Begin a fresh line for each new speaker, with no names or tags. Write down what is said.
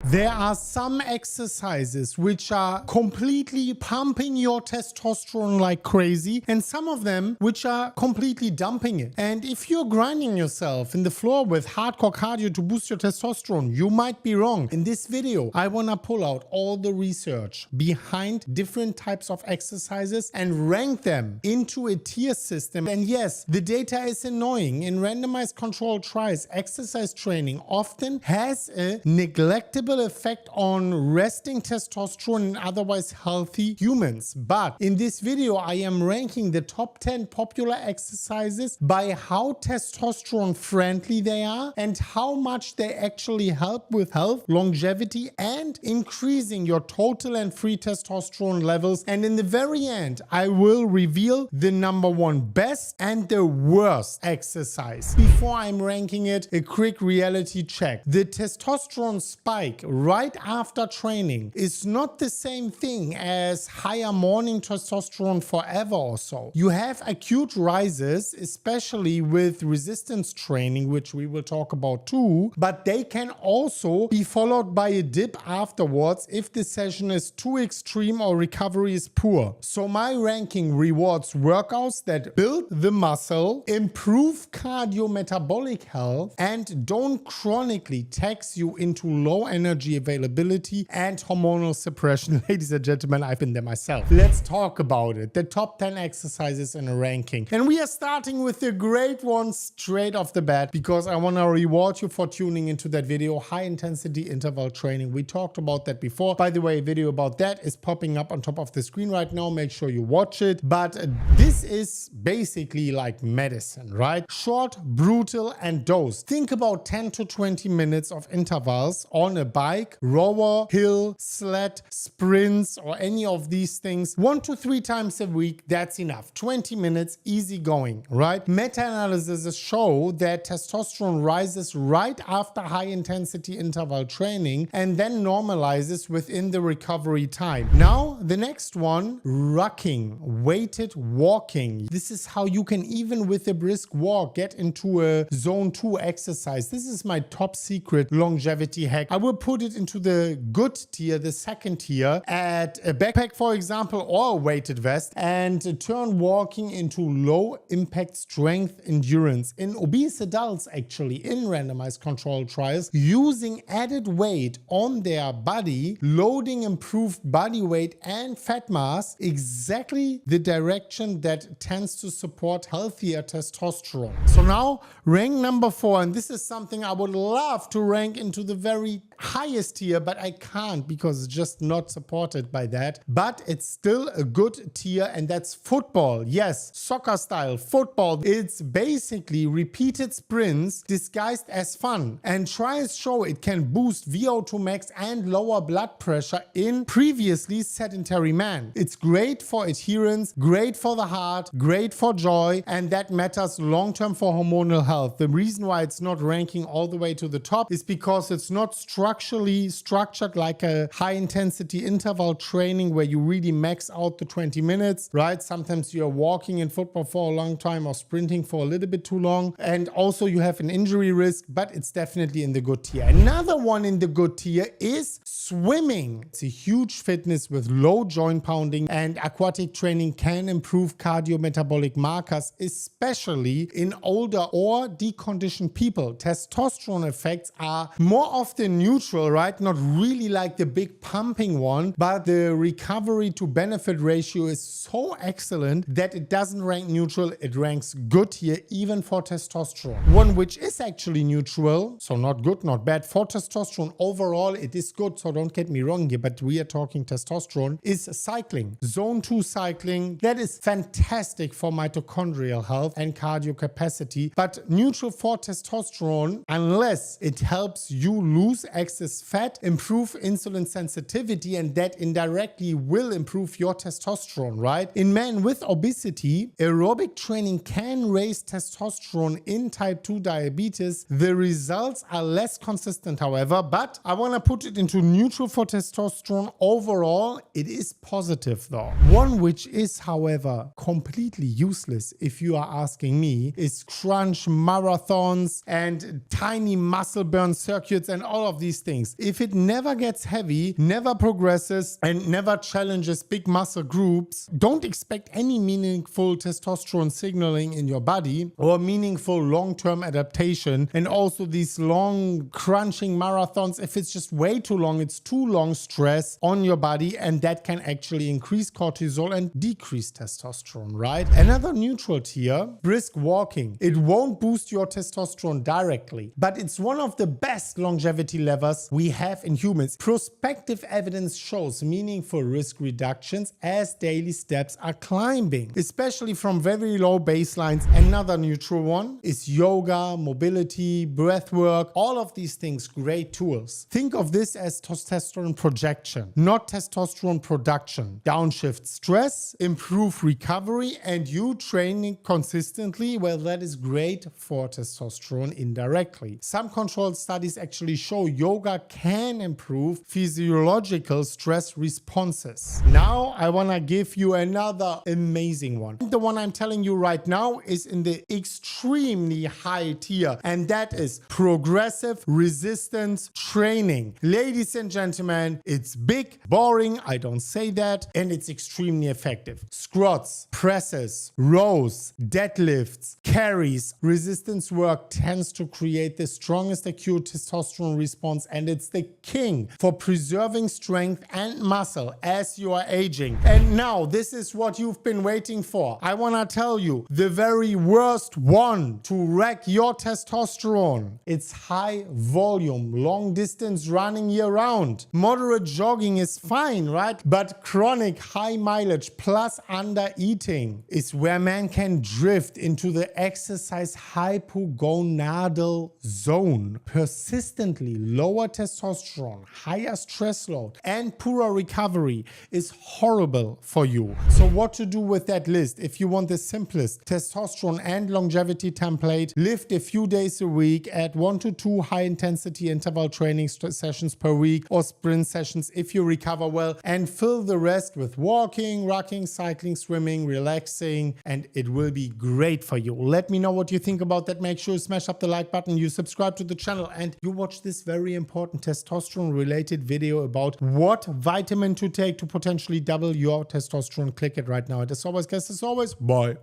There are some exercises which are completely pumping your testosterone like crazy, and some of them which are completely dumping it. And if you're grinding yourself in the floor with hardcore cardio to boost your testosterone, you might be wrong. In this video, I want to pull out all the research behind different types of exercises and rank them into a tier system. And yes, the data is annoying. In randomized controlled trials, exercise training often has a neglectable effect on resting testosterone in otherwise healthy humans. But in this video, I am ranking the top 10 popular exercises by how testosterone friendly they are and how much they actually help with health, longevity, and increasing your total and free testosterone levels. And in the very end, I will reveal the number one best and the worst exercise. Before I'm ranking it, a quick reality check. The testosterone spike right after training is not the same thing as higher morning testosterone forever or so. You have acute rises, especially with resistance training, which we will talk about too, but they can also be followed by a dip afterwards if the session is too extreme or recovery is poor. So my ranking rewards workouts that build the muscle, improve cardiometabolic health, and don't chronically tax you into low energy availability and hormonal suppression. Ladies and gentlemen, I've been there myself. Let's talk about it. The top 10 exercises in a ranking. And we are starting with the great ones straight off the bat because I want to reward you for tuning into that video, high intensity interval training. We talked about that before. By the way, a video about that is popping up on top of the screen right now. Make sure you watch it. But this is basically like medicine, right? Short, brutal, and dose. Think about 10 to 20 minutes of intervals on a bike, rower, hill, sled, sprints, or any of these things 1 to 3 times a week. That's enough. 20 minutes, easy going, right? Meta-analyses show that testosterone rises right after high intensity interval training and then normalizes within the recovery time. Now, the next one, rucking, weighted walking. This is how you can, even with a brisk walk, get into a zone 2 exercise. This is my top secret longevity hack. I will put it into the good tier, the second tier, at a backpack, for example, or a weighted vest, and turn walking into low impact strength endurance. In obese adults, actually, in randomized controlled trials, using added weight on their body, loading improved body weight and fat mass, exactly the direction that tends to support healthier testosterone. So now, rank number 4, and this is something I would love to rank into the very highest tier, but I can't because it's just not supported by that. But it's still a good tier, and that's football. Yes, soccer style football. It's basically repeated sprints disguised as fun, and trials show it can boost VO2 max and lower blood pressure in previously sedentary man. It's great for adherence, great for the heart, great for joy, and that matters long-term for hormonal health. The reason why it's not ranking all the way to the top is because it's not structurally structured like a high-intensity interval training where you really max out the 20 minutes, right? Sometimes you're walking in football for a long time or sprinting for a little bit too long, and also you have an injury risk, but it's definitely in the good tier. Another one in the good tier is swimming. It's a huge fitness with low joint pounding, and aquatic training can improve cardiometabolic markers, especially in older or deconditioned people. Testosterone effects are more often neutral, right? Not really like the big pumping one, but the recovery to benefit ratio is so excellent that it doesn't rank neutral, it ranks good here even for testosterone. One which is actually neutral, so not good, not bad for testosterone. Overall, it is good, so don't get me wrong here, but we are talking testosterone, is cycling. Zone 2 cycling, that is fantastic for mitochondrial health and cardio capacity, but neutral for testosterone unless it helps you lose excess fat, improve insulin sensitivity, and that indirectly will improve your testosterone, right? In men with obesity, aerobic training can raise testosterone in type 2 diabetes. The results are less consistent, however, but I want to put it into neutral for testosterone. Overall, it is positive though. One which is, however, completely useless, if you are asking me, is crunch marathons and tiny muscle burn circuits and all of these things. things. If it never gets heavy, never progresses, and never challenges big muscle groups, don't expect any meaningful testosterone signaling in your body or meaningful long-term adaptation. And also these long crunching marathons, if it's just way too long, it's too long stress on your body, and that can actually increase cortisol and decrease testosterone, right? Another neutral tier, brisk walking. It won't boost your testosterone directly, but it's one of the best longevity levers we have in humans. Prospective evidence shows meaningful risk reductions as daily steps are climbing, especially from very low baselines. Another neutral one is yoga, mobility, breath work. All of these things, great tools. Think of this as testosterone projection, not testosterone production. Downshift stress, improve recovery, and you training consistently, well, that is great for testosterone indirectly. Some controlled studies actually show yoga can improve physiological stress responses. Now I want to give you another amazing one. The one I'm telling you right now is in the extremely high tier, and that is progressive resistance training. Ladies and gentlemen, it's big, boring, I don't say that, and it's extremely effective. Squats, presses, rows, deadlifts, carries. Resistance work tends to create the strongest acute testosterone response, and it's the king for preserving strength and muscle as you are aging. And now this is what you've been waiting for. I want to tell you the very worst one to wreck your testosterone. It's high volume, long distance running year round. Moderate jogging is fine, right? But chronic high mileage plus under eating is where man can drift into the exercise hypogonadal zone. Persistently lower testosterone, higher stress load, and poorer recovery is horrible for you. So what to do with that list? If you want the simplest testosterone and longevity template, lift a few days a week at 1 to 2 high intensity interval training sessions per week or sprint sessions if you recover well, and fill the rest with walking, rocking, cycling, swimming, relaxing, and it will be great for you. Let me know what you think about that. Make sure you smash up the like button, you subscribe to the channel, and you watch this very important testosterone related video about what vitamin to take to potentially double your testosterone. Click it right now. And as always, guys, as always, bye.